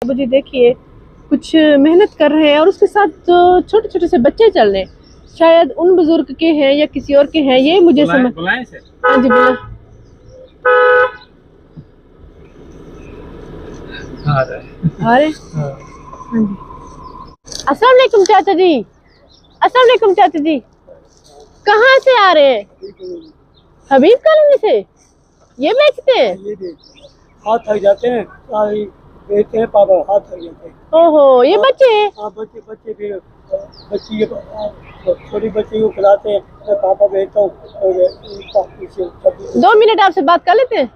अब जी देखिए कुछ मेहनत कर रहे हैं और उसके साथ जो छोटे छोटे से बच्चे चल रहे हैं, शायद उन बुजुर्ग के हैं या किसी और के हैं, ये मुझे समझ। हाँ जी बोला। आ रहे। हाँ जी। अस्सलाम वालेकुम चाचा जी। अस्सलाम वालेकुम चाचा जी। कहाँ से आ रहे हैं? हबीब कॉलोनी से। ये बेचते हैं? हाथ थक जाते हैं, बेचते हैं पापा, हाथ थक जाते हैं। ओहो, ये बच्चे हैं? हाँ बच्चे बच्चे फिर बच्ची छोटी बच्ची को खिलाते हैं, मैं पापा भेजता हूँ। 2 मिनट आपसे बात कर लेते हैं।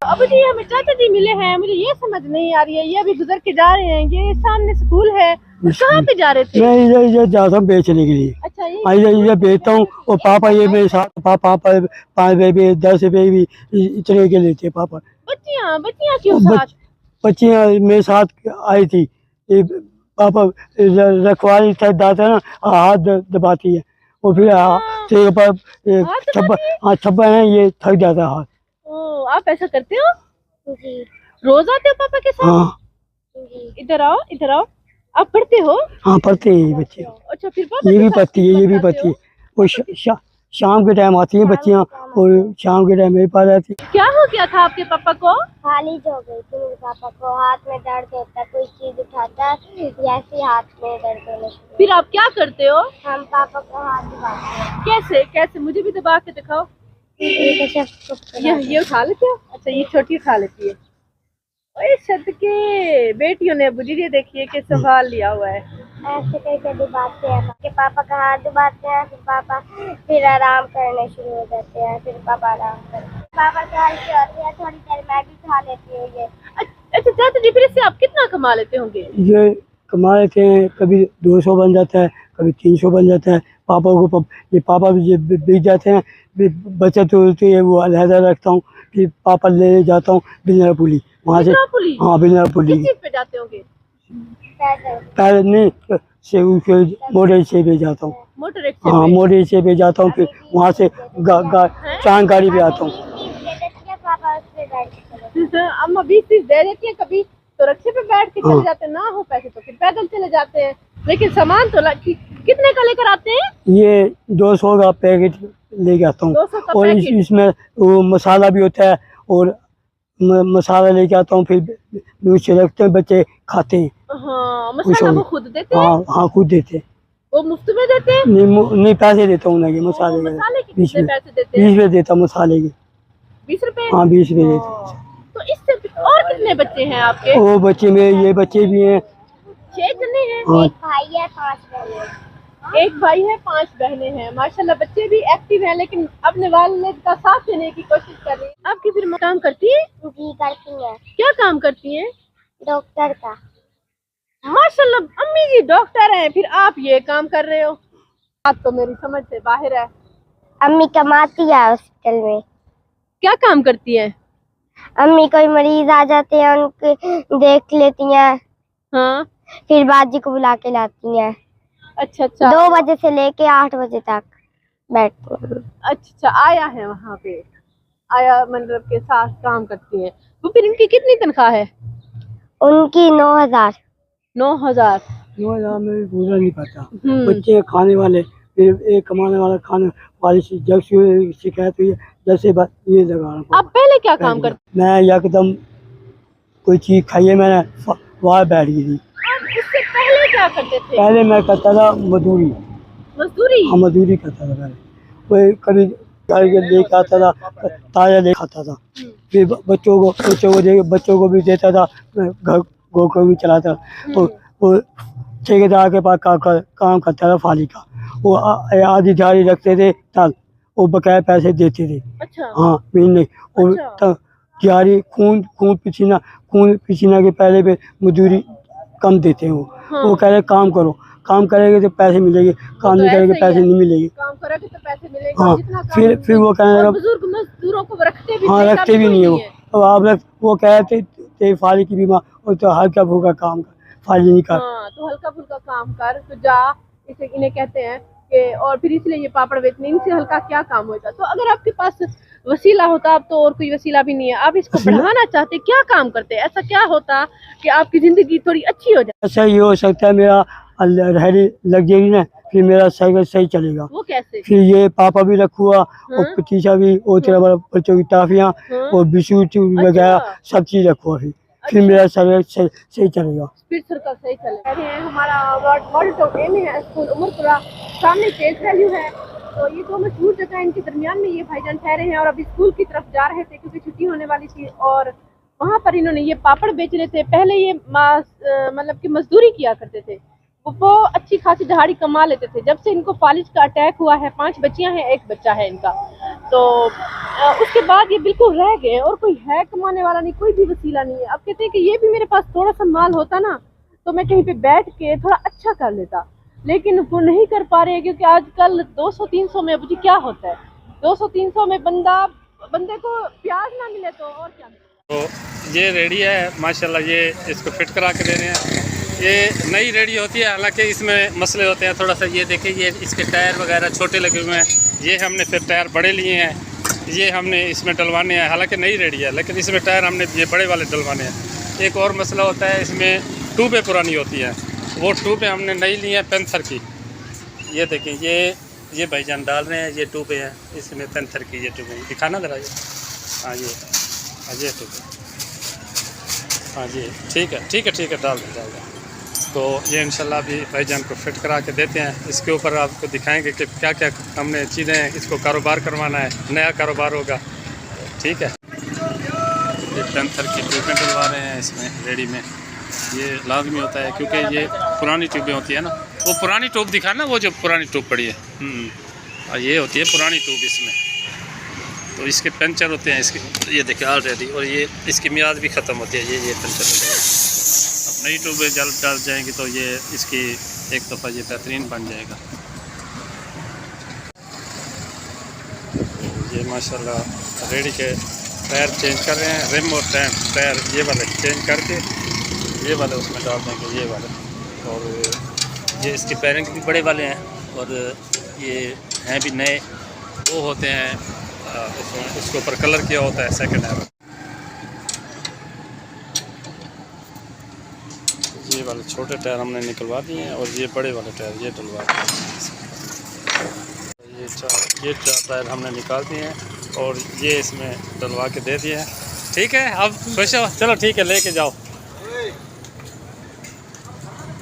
अब जी हमें चाचा जी मिले हैं, मुझे ये समझ नहीं आ रही है, ये अभी गुजर के जा रहे हैं, ये सामने स्कूल है, कहाँ पे जा रहे थे? मैं इधर जाता हूँ बेचने के लिए। अच्छा, इधर बेचता हूँ और पापा ये मेरे साथ पापा 5 रुपए 10 रुपए भी इतने के लेते पापा। बच्चियाँ बच्चियाँ क्यों साथ? बच्चियाँ मेरे साथ आई थी, ये पापा रखवाली दाता ना, हाथ दबाती है और फिर छप्पा है, ये थक जाता है हाथ। ओ, आप ऐसा करते हो? जी। रोज आते हो पापा के साथ? हाँ। इधर आओ, इधर आओ। आप पढ़ते हो? हाँ पढ़ते हैं बच्चे। अच्छा, फिर पापा ये के भी साथ पढ़ती है, ये भी पढ़ती है। और शाम के टाइम आती है बच्चियाँ और शाम के टाइम मेरे पास आती है। क्या हो गया था आपके पापा को? खालिज हो गई थी मेरे पापा को, हाथ में दर्द होता है, कोई चीज उठाता है जैसे हाथ में दर्द होने शुरू। फिर आप क्या करते हो? हम पापा को हाथ दबाते हैं। कैसे कैसे, मुझे भी दबा के दिखाओ। ये उठा लेते हो? अच्छा, ये छोटी उठा लेती है। ओए सदके, बेटियों ने बुझी, ये देखिए कि संभाल लिया हुआ है। ऐसे करके दबाते हैं कि पापा का हाथ दबाते हैं, फिर पापा फिर आराम करने शुरू हो जाते हैं, फिर पापा आराम करते हैं। पापा तो हल्के होते हैं, थोड़ी देर मैं भी खा लेती हूँ ये। अच्छा चाचा जी, फिर इससे आप कितना कमा लेते होंगे? ये कमा लेते हैं, कभी 200 बन जाता है, कभी 300 बन जाता है। पापा को ये पापा भी ये बिक जाते हैं, बचत होती है वो अलहदा रखता हूँ, फिर पापा ले जाता हूँ बिजनर पुली, वहाँ से। हाँ बिजनर पुली। किस चीज पे जाते होंगे? पैदल नहीं, से मोटर से भी जाता हूँ। मोटर रिक्शे? हाँ मोटर से भी जाता हूँ, फिर वहाँ से चांद गाड़ी पे आता हूँ। अम्मा 20-30 दे देती है, कभी तो रिक्शे पे बैठ के चले जाते हैं, ना हो पैसे तो फिर पैदल चले जाते हैं। लेकिन सामान तो कितने का लेकर आते हैं? ये 200 का पैकेट लेके आता हूँ, और इसमें वो मसाला भी होता है, और मसाला लेके आता हूँ, फिर नीचे रखते हैं, बच्चे खाते हैं। हाँ, मसाला वो खुद देते हैं? हाँ खुद देते हैं। वो मुफ्त में देते हैं? नहीं पैसे देता हूँ ना, मसाले के 20 रुपए देता हूँ मसाले के। 20 रुपए? हाँ 20 रुपए देते। तो इससे और कितने बच्चे हैं आपके? वो बच्चे में ये बच्चे भी हैं, 6 जने हैं। एक भाई है, 5 बहनें हैं। एक भाई है, 5 बहनें हैं। माशाल्लाह, बच्चे भी एक्टिव हैं, लेकिन अपने वालिद का साथ देने की कोशिश कर रही है। आपकी फिर काम करती है? जी करती है। क्या काम करती है? डॉक्टर का। माशाल्लाह, अम्मी जी डॉक्टर हैं, फिर आप ये काम कर रहे हो। बात तो मेरी समझ से बाहर है। अम्मी कमाती है हॉस्पिटल में। क्या काम करती है? अम्मी कोई मरीज आ जाते हैं, उनके देख लेती हैं। हाँ, फिर बाजी को बुला के लाती हैं। अच्छा अच्छा। 2 बजे से लेके 8 बजे तक बैठती हैं। अच्छा, आया है वहाँ पे, आया मतलब के साथ काम करती है। तो फिर इनकी कितनी तनख्वाह है? उनकी 9,000। 9,000? 9,000 में भी पूरा नहीं पाता। बच्चे खाने वाले, फिर एक कमाने वाला खाने वाली से जब से शिकायत हुई है, जैसे बात ये लगा रहा हूँ। आप पहले क्या काम करते? मैं एकदम कोई चीज खाइए, मैंने वहाँ बैठ गई थी। इससे पहले क्या करते थे? पहले मैं करता था मजदूरी। मजदूरी? हाँ मजदूरी करता था पहले। कोई कभी लेके आता था, ताजा ले खाता था, फिर बच्चों को भी देता था, घर को भी चलाता। और ठेकेदार के पास काम करता था फाली का, वो आधी दिहाड़ी रखते थे ताल, वो बकाया पैसे देते थे। अच्छा। हाँ महीने। और दिहाड़ी खून पसीना के पहले पे मजदूरी कम देते हैं वो। हाँ। वो कह रहे काम करो, काम करेंगे तो पैसे मिलेंगे, काम नहीं करेंगे पैसे नहीं मिलेंगे। काम करोगे तो पैसे मिलेंगे। हाँ फिर वो कहने लगा, बुजुर्ग मजदूरों को रखते भी हाँ रखते भी नहीं है वो। अब आप वो कह रहे थे फाली की बीमार, और तो हल्का फुल्का काम कर, फाली नहीं कर। हाँ, तो हल्का फुल्का काम कर, तो जा, इसे इन्हें कहते हैं कि, और फिर इसलिए ये पापड़ बेचने, इनसे हल्का क्या काम होगा। तो अगर आपके पास वसीला होता, अब तो और कोई वसीला भी नहीं है। आप इसको बढ़ाना चाहते, क्या काम करते, ऐसा क्या होता कि आपकी जिंदगी थोड़ी अच्छी हो जाए? ऐसा ये हो सकता है मेरा रहरी लग जाएगी ना, फिर मेरा साइकिल सही चलेगा। वो कैसे? फिर ये पापा भी रखूंगा और पतीसा भी और तेरा बच्चों की टाफियाँ और बिस्कुट वगैरह सब चीज रखूंगा। फिर मेरा साइकिल सही चलेगा। फिर सर्कल सही चलेगा। हमारा मॉडल टाउन एम है स्कूल उमरपुरा, सामने चेक वैल्यू है। तो ये दो मशहूर जगह, इनके दरमियान में ये भाईजान ठहरे हैं और अभी स्कूल की तरफ जा रहे थे क्योंकि छुट्टी होने वाली थी। और वहाँ पर इन्होंने ये पापड़ बेच रहे थे। पहले ये मतलब कि मजदूरी किया करते थे, वो अच्छी खासी दिहाड़ी कमा लेते थे। जब से इनको फालिज का अटैक हुआ है, 5 बच्चियां हैं, 1 बच्चा है इनका, तो उसके बाद ये बिल्कुल रह गए और कोई है कमाने वाला नहीं, कोई भी वसीला नहीं है। अब कहते हैं कि ये भी मेरे पास थोड़ा सा माल होता ना तो मैं कहीं पे बैठ के थोड़ा अच्छा कर लेता, लेकिन वो नहीं कर पा रहे क्योंकि आजकल 200-300 में अभी क्या होता है, 200-300 में बंदे को प्याज ना मिले तो और क्या मिले। तो ये रेडी है माशाल्लाह, ये इसको फिट करा के दे रहे हैं। ये नई रेडी होती है, हालांकि इसमें मसले होते हैं थोड़ा सा। ये देखिए, ये इसके टायर वगैरह छोटे लगे हुए हैं, ये हमने फिर टायर बड़े लिए हैं, ये हमने इसमें डलवाने हैं। हालांकि नई रेडी है लेकिन इसमें टायर हमने ये बड़े वाले डलवाने हैं। एक और मसला होता है, इसमें ट्यूबें पुरानी होती हैं, वो ट्यूबें हमने नई ली हैं पेंथर की। ये देखें, ये भाईजान डाल रहे हैं, ये ट्यूबें हैं इसमें पेंथर की, ये ट्यूबें दिखाना ज़रा। ये हाँ, ये ट्यूबें, हाँ जी, ठीक है, डाल दें। तो ये इंशाल्लाह अभी भाईजान को फिट करा के देते हैं। इसके ऊपर आपको दिखाएंगे कि क्या क्या हमने चीज़ें, इसको कारोबार करवाना है, नया कारोबार होगा। ठीक है, ये पेंथर की ट्यूबें डलवा रहे हैं इसमें रेडी में। ये लाजमी होता है क्योंकि ये पुरानी ट्यूबें होती है ना, वो पुरानी ट्यूब दिखाना, वो जो पुरानी ट्यूब पड़ी है, और ये होती है पुरानी ट्यूब इसमें। तो इसके पंचर होते हैं इसके, ये देखिए ऑलरेडी, और ये इसकी मियाद भी ख़त्म होती है। ये पंचर हो जाएगा। अब नई ट्यूबें जल्द डाल जाएंगी तो ये इसकी एक दफ़ा ये बेहतरीन बन जाएगा। ये माशाल्लाह रेडी के टायर चेंज कर रहे हैं, रिम और टायर ये वाले चेंज करके ये वाले उसमें डाल देंगे, ये वाले। और ये इसके पैरिंग भी बड़े वाले हैं और ये हैं भी नए, वो होते हैं उसके ऊपर कलर किया होता है सेकंड हैंड। ये वाले छोटे टायर हमने निकलवा दिए हैं और ये बड़े वाले टायर ये डलवा दिए हैं। ये चार टायर हमने निकाल दिए हैं और ये इसमें डलवा के दे दिए हैं। ठीक है, अब खुश हो? चलो ठीक है, लेके जाओ।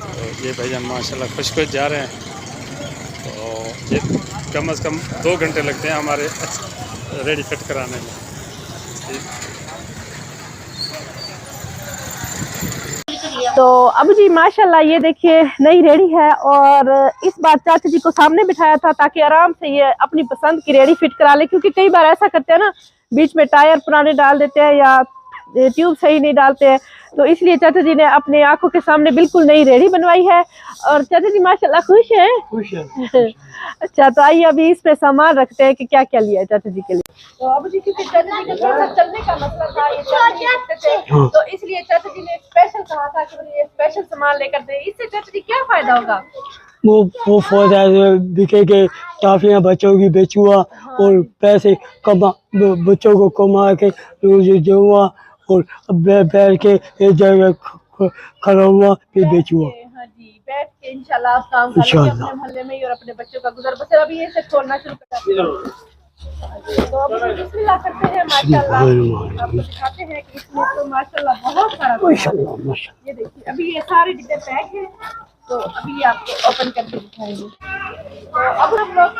तो ये भाईजान माशाल्लाह खुश जा रहे हैं। तो ये कम से कम 2 घंटे लगते हैं हमारे रेडी फिट कराने में। तो अब जी माशाल्लाह ये देखिए नई रेडी है और इस बार चाचा जी को सामने बिठाया था ताकि आराम से ये अपनी पसंद की रेडी फिट करा ले, क्योंकि कई बार ऐसा करते हैं ना, बीच में टायर पुराने डाल देते हैं या ट्यूब सही नहीं डालते हैं। तो इसलिए चाचा जी ने अपने आंखों के सामने बिल्कुल नई रेडी बनवाई है और चाचा जी माशाल्लाह खुश हैं। खुश है। अच्छा, तो आइए अभी इसमें सामान रखते हैं कि क्या क्या लिया है चाचा जी के लिए। तो अब जी क्योंकि चाचा जी का थोड़ा सा चलने का मसला था, ये चल नहीं सकते थे, तो इसलिए चाचा जी ने स्पेशल कहा था कि ये स्पेशल सामान लेकर दे। इससे चाचा जी क्या फायदा होगा? वो फायदा बिकेगे, टाफियाँ बच्चों की बेचूँगा और पैसे बच्चों को कमा के दूँगा और बैठ के एक जगह खड़ा हुआ फिर बेचूँगा। हाँ जी, बैठ के इंशाल्लाह काम करेंगे अपने मोहल्ले में ही और अपने बच्चों का गुजर बसर अभी ये से छोड़ना शुरू कर। तो अब बिस्मिल्लाह करते हैं। माशाल्लाह आपको दिखाते हैं कि इसमें तो माशाल्लाह बहुत सारा, ये देखिए अभी ये सारे डिब्बे पैक हैं, तो अभी आपको ओपन करके दिखाएंगे। तो अब हम लोग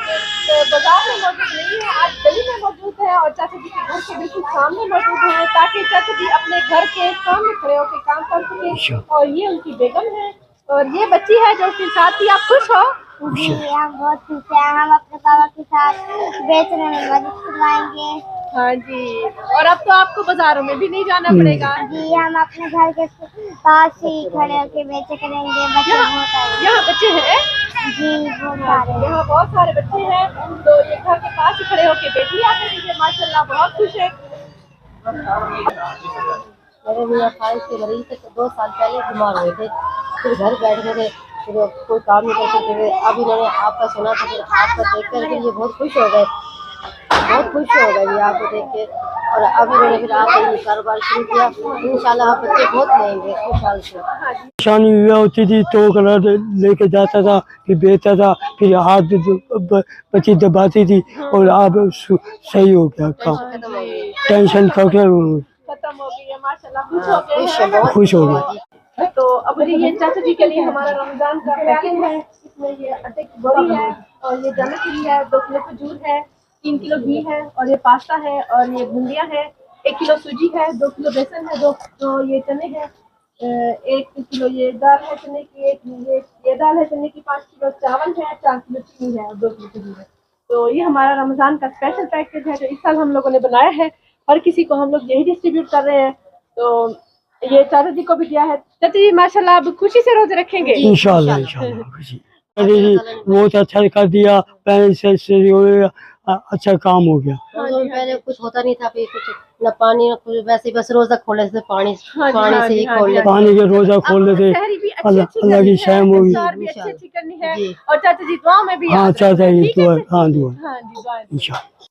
बाजार में मौजूद नहीं है, आज गली में मौजूद है और चाचा जी के घर के बिल्कुल सामने मौजूद है ताकि चाचा जी अपने घर के सामने खड़े होकर काम कर सके। और ये उनकी बेगम है और ये बच्ची है जो उसके साथ ही। आप खुश हो? जी, हम बहुत खुश हैं। हम अपने पापा के साथ बेचने में मदद करवाएंगे। हाँ जी, और अब तो आपको बाजारों में भी नहीं जाना पड़ेगा। जी, हम अपने घर के पास ही खड़े होके बेचे करेंगे। बच्चे बहुत आए। यहाँ बच्चे हैं? जी, बहुत सारे। यहाँ बहुत सारे बच्चे हैं, तो ये घर के पास ही खड़े होके बेच लिया करेंगे। माशाल्लाह बहुत खुश है। मेरे मियाँ खारिश के मरीज थे, 2 साल पहले बीमार हुए थे, फिर घर बैठ गए थे, फिर कोई काम नहीं कर सकते थे। अब इन्होंने आपका सुना था, फिर आपका देख कर ये बहुत खुश हो गए। बहुत खुश हो गए आपको देख के। और अब इन्होंने फिर आकर कारोबार शुरू किया। इंशाल्लाह आप बच्चे बहुत लेंगे खुशहाल से। परेशानी हुआ होती थी तो कलर लेके जाता था, फिर बेचता था, फिर हाथ बच्ची दबाती थी, और अब सही हो गया काम, टेंशन खत्म हो गई है माशाल्लाह, खुश हो गया। तो अब ये चाचा जी के लिए हमारा रमजान का पैकेज है। इसमें ये आटे की बोरी है, और ये जामेत्री है, 2 किलो खजूर है, 3 किलो घी है, और ये पास्ता है, और ये बूंदियाँ है, 1 किलो सूजी है, 2 किलो बेसन है, 2 ये चने हैं, 1 किलो ये दाल है चने की, ये दाल है चने की, 5 किलो चावल है, 4 किलो चीनी है, और 2 किलो खजूर है। तो ये हमारा रमजान का स्पेशल पैकेज है जो इस साल हम लोगों ने बनाया है। हर किसी को हम लोग यही डिस्ट्रीब्यूट कर रहे हैं। तो ये चाचा जी को भी दिया है। चाचा जी माशाल्लाह अब खुशी से रोजे रखेंगे इंशाल्लाह इंशाल्लाह खुशी। अरे जी बहुत अच्छा कर दिया, पहले से अच्छा काम हो गया। पहले कुछ होता नहीं था, फिर कुछ न पानी न कुछ, वैसे बस रोजा खोलने से पानी से ही खोल लेते। पानी के रोजा खोल लेते, अल्लाह की शैम होगी। भी अच्छी करनी है, और चाचा जी दुआ में भी हाँ चाचा जी दुआ, हाँ दुआ इंशाल्लाह।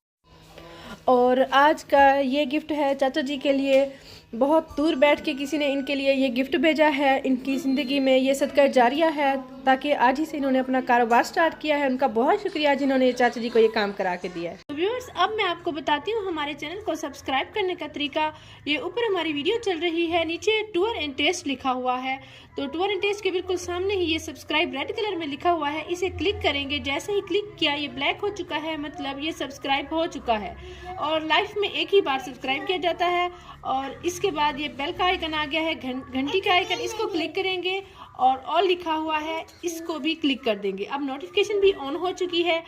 और आज का ये गिफ्ट है चाचा जी के लिए। बहुत दूर बैठ के किसी ने इनके लिए ये गिफ्ट भेजा है। इनकी ज़िंदगी में ये सदका जारिया है, ताकि आज ही से इन्होंने अपना कारोबार स्टार्ट किया है। उनका बहुत शुक्रिया जिन्होंने चाचा जी को ये काम करा के दिया है। तो व्यूअर्स, अब मैं आपको बताती हूँ हमारे चैनल को सब्सक्राइब करने का तरीका। ये ऊपर हमारी वीडियो चल रही है, नीचे टूर एंड टेस्ट लिखा हुआ है। तो टूर एंड टेस्ट के बिल्कुल सामने ही ये सब्सक्राइब रेड कलर में लिखा हुआ है, इसे क्लिक करेंगे। जैसे ही क्लिक किया ये ब्लैक हो चुका है, मतलब ये सब्सक्राइब हो चुका है। और लाइफ में एक ही बार सब्सक्राइब किया जाता है। और इसके बाद ये बेल का आइकन आ गया है, घंटी का आइकन, इसको क्लिक करेंगे, और ऑल लिखा हुआ है, इसको भी क्लिक कर देंगे। अब नोटिफिकेशन भी ऑन हो चुकी है।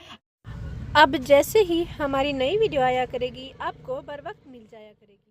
अब जैसे ही हमारी नई वीडियो आया करेगी आपको बर वक्त मिल जाया करेगी।